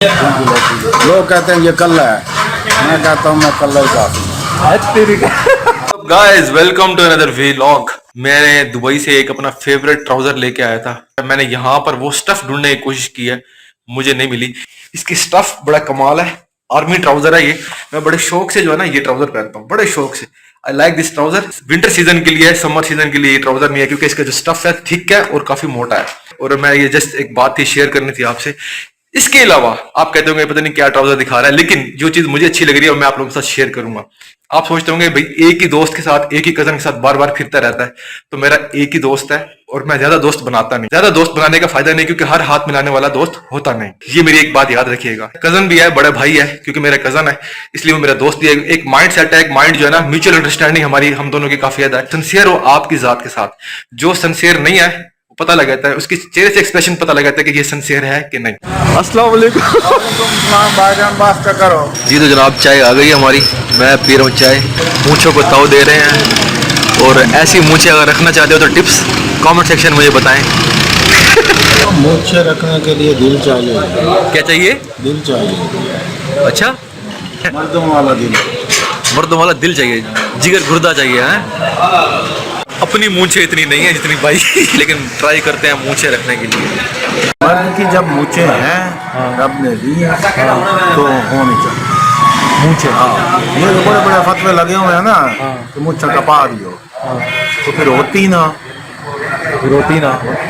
लोग कहते हैं ये कल्ला है, मैं कहता हूँ मैं कल्ला ही काफी। Guys welcome to another vlog. मैंने दुबई से एक अपना फेवरेट ट्राउजर लेके आया था। मैंने यहाँ पर वो स्टफ ढूंढने की कोशिश की है, मुझे नहीं मिली। इसकी स्टफ बड़ा कमाल है, आर्मी ट्राउजर है ये। मैं बड़े शौक से जो है ना ये ट्राउजर पहनता हूँ, बड़े शौक से। I like this trouser. Winter season के लिए है, समर सीजन के लिए ये ट्राउजर नहीं है, क्योंकि इसका जो स्टफ है थिक है और काफी मोटा है। और मैं ये जस्ट एक बात थी शेयर करनी थी आपसे। इसके अलावा आप कहते होंगे पता नहीं क्या ट्राउजर दिखा रहा है, लेकिन जो चीज मुझे अच्छी लग रही है वो मैं आप लोगों के साथ शेयर करूंगा। आप सोचते होंगे भाई एक ही दोस्त के साथ, एक ही कजन के साथ बार बार फिरता रहता है, तो मेरा एक ही दोस्त है और मैं ज्यादा दोस्त बनाता नहीं। ज्यादा दोस्त बनाने का फायदा नहीं, क्योंकि हर हाथ मिलाने वाला दोस्त होता नहीं। ये मेरी एक बात याद रखिएगा। कजन भी है, बड़ा भाई है, क्योंकि मेरा कजन है इसलिए वो मेरा दोस्त भी है। एक माइंड सेट है, एक माइंड जो है ना, म्यूचुअल अंडरस्टैंडिंग हमारी हम दोनों की काफी ज्यादा है। सिंसियर हो आपकी जात के साथ, जो सिंसियर नहीं है पता लग जाता है, उसके चेहरे से एक्सप्रेशन पता लग जाता है कि ये सिंसियर है कि नहीं। अस्सलाम वालेकुम। भाईजान बात करो। जी तो जनाब चाय आ गई हमारी, मैं पी रहा हूँ चाय। मूंछों को ताव दे रहे हैं, और ऐसी मूंछें अगर रखना चाहते हो तो टिप्स कमेंट सेक्शन में मुझे बताएं। मूंछें रखने के लिए दिल चाहिए। क्या चाहिए? दिल चाहिए। अच्छा, मर्दों वाला दिल। मर्दों वाला दिल चाहिए, जिगर गुर्दा चाहिए है। अपनी मूंछें इतनी नहीं है जितनी भाई लेकिन ट्राई करते हैं मूंछें रखने के लिए। मर्द की जब मूंछें हैं, रब ने दी हैं, तो होनी चाहिए मूंछें। हाँ, ये तो बड़े बड़े फतवे लगे हुए हैं ना कि मूंछें कपा दियो, तो फिर होती ना,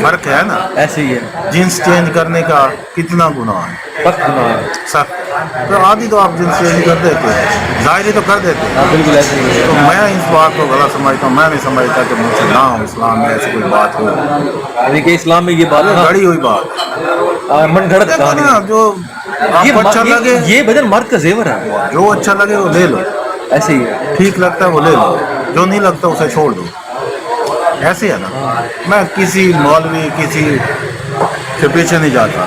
फर्क है ना। ऐसे ही है, जींस चेंज करने का कितना गुनाह है, सख्त गुनाह है। सर तो आदि तो आप जींस चेंज कर देते हैं, जाहिर तो कर देते हैं। बिल्कुल ऐसे ही है। तो मैं इस बात को गलत समझता हूँ। मैं नहीं समझता कि मुझसे ना हो इस्लाम में ऐसी कोई बात हो। यानी कि इस्लाम में ये बात है गड़ी हुई बात, मन घड़त कहानी ना, जो आपको अच्छा लगे। ये बदन मर्द का जेवर है, जो अच्छा लगे वो ले लो, ऐसे ही है। ठीक लगता है वो ले लो, जो नहीं लगता उसे छोड़ दो। ऐसे है ना। मैं किसी मौलवी किसी के पीछे नहीं जाता,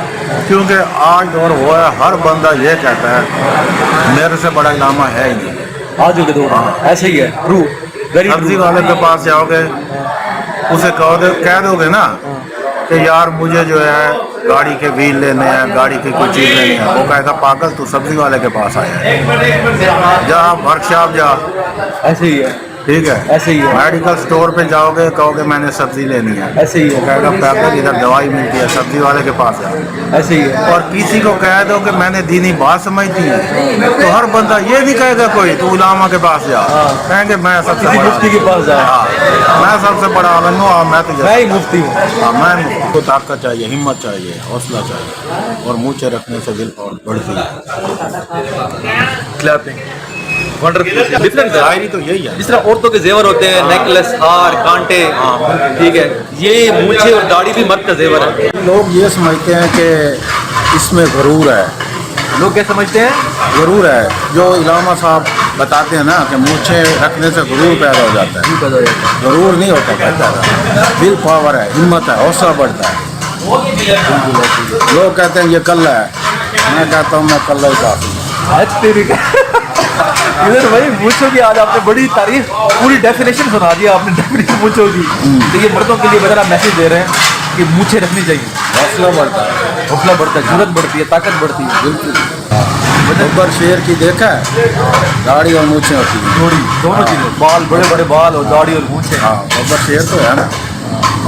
क्योंकि आज दौर हुआ है, हर बंदा ये कहता है मेरे से बड़ा इलामा है ही नहीं। आज के दौर ऐसे ही है, ट्रू, वेरी सब्जी वाले के पास जाओगे, उसे कह दोगे ना कि यार मुझे जो है गाड़ी के व्हील लेने हैं, गाड़ी की कोई चीज़ लेनी है, वो कहेगा पागल तू सब्जी वाले के पास आया है, जा वर्कशॉप जा। ऐसे ही है, ठीक है, ऐसे ही है। मेडिकल स्टोर पे जाओगे, कहोगे मैंने सब्जी लेनी है, ऐसे ही है। वो कहेगा पागल इधर दवाई मिलती है, सब्जी वाले के पास जा। ऐसे ही है। और किसी को कह दो कि मैंने दीनी बात समझती है, तो हर बंदा ये नहीं कहेगा कोई तू उलामा के पास जा, कहेंगे मैं सबसे बड़ा मुफ्ती के पास जा। मैं सबसे बड़ा आलम हूँ, मैं तो मैं ही मुफ्ती हूँ। हाँ, मैं मुफ्ती को ताकत चाहिए, हिम्मत चाहिए, हौसला चाहिए, और मूंछें रखने से दिल और बढ़ती है। Clapping wonderful. डिफरेंट शायरी तो यही है। जिस तरह औरतों के जेवर होते हैं, नेकलेस, हार, कांटे, ठीक है, ये मूंछें और दाढ़ी भी मर्द का जेवर है। लोग ये समझते हैं कि इसमें गरूर है। लोग क्या समझते हैं? गरूर है, जो इलामा साहब बताते हैं ना कि मूंछें रखने से गरूर पैदा हो जाता है। गरूर नहीं होता पैदा, दिल पावर है, हिम्मत है, हौसला बढ़ता है। लोग कहते हैं ये कल्ला है, मैं कहता हूँ मैं कल्ला ही काफी। इधर भाई मूंछों की आज आपने बड़ी तारीफ, पूरी डेफिनेशन सुना दिया आपने डेफिनेशन मूंछों की। तो ये मर्दों के लिए बदल आप मैसेज दे रहे हैं कि मूंछें रखनी चाहिए, हौसला बढ़ता है, हौसला बढ़ता है, जरूरत बढ़ती है, ताकत बढ़ती है। बिल्कुल। गब्बर शेर की देखा है, दाढ़ी और मूंछें होती हैं, थोड़ी दोनों चीजें, बाल, बड़े बड़े बाल और दाढ़ी और मूंछें। हाँ, गब्बर शेर तो है ना,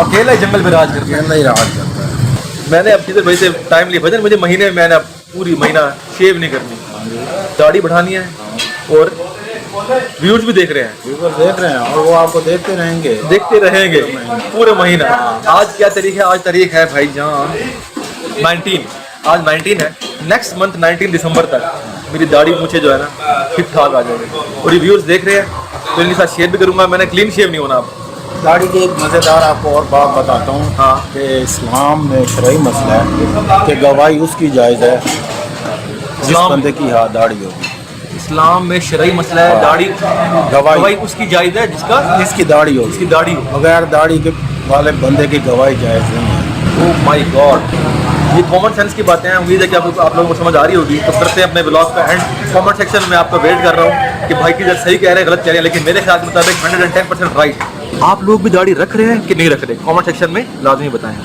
अकेला ही जंगल में राज करते हैं। अकेला ही राज करता है। मैंने अब किधर भाई से टाइम लिया भजन, मुझे महीने में मैंने पूरी महीना शेव नहीं करनी, दाढ़ी बढ़ानी है, और व्यूज भी देख रहे हैं, व्यूअर देख रहे हैं, और वो आपको देखते रहेंगे पूरे महीना। आज क्या तारीख है? आज तारीख है भाई जान 19, आज 19 है। नेक्स्ट मंथ 19 दिसंबर तक मेरी दाढ़ी मूंछें जो है ना ठीक ठाक आ जाएगी, और रिव्यूज देख रहे हैं, तो इनके साथ शेयर भी करूंगा। मैंने क्लीन शेव नहीं होना। दाढ़ी की एक मज़ेदार आपको और बात बताता हूँ। हाँ। कि इस्लाम में शरई मसला है कि गवाही उसकी जायज़ है जिस बंदे की हाँ दाढ़ी होगी। इस्लाम में शरई मसला है, दाढ़ी गवाही उसकी जायज़ है जिसकी दाढ़ी होगी, जिसकी दाढ़ी हो। बगैर दाढ़ी के वाले बंदे की गवाही जायज़ नहीं है। ओह माय गॉड, ये कॉमन सेंस की बातें हैं। उम्मीद है कि आप लोगों को समझ आ रही होगी। तो करते हैं अपने ब्लॉग पे एंड। कमेंट सेक्शन में आपका वेट कर रहा हूँ कि भाई किधर सही कह रहे हैं, गलत कह रहे हैं, लेकिन मेरे ख्याल के मुताबिक 110% राइट। आप लोग भी दाढ़ी रख रहे हैं कि नहीं रख रहे? कमेंट सेक्शन में लाजमी बताएं।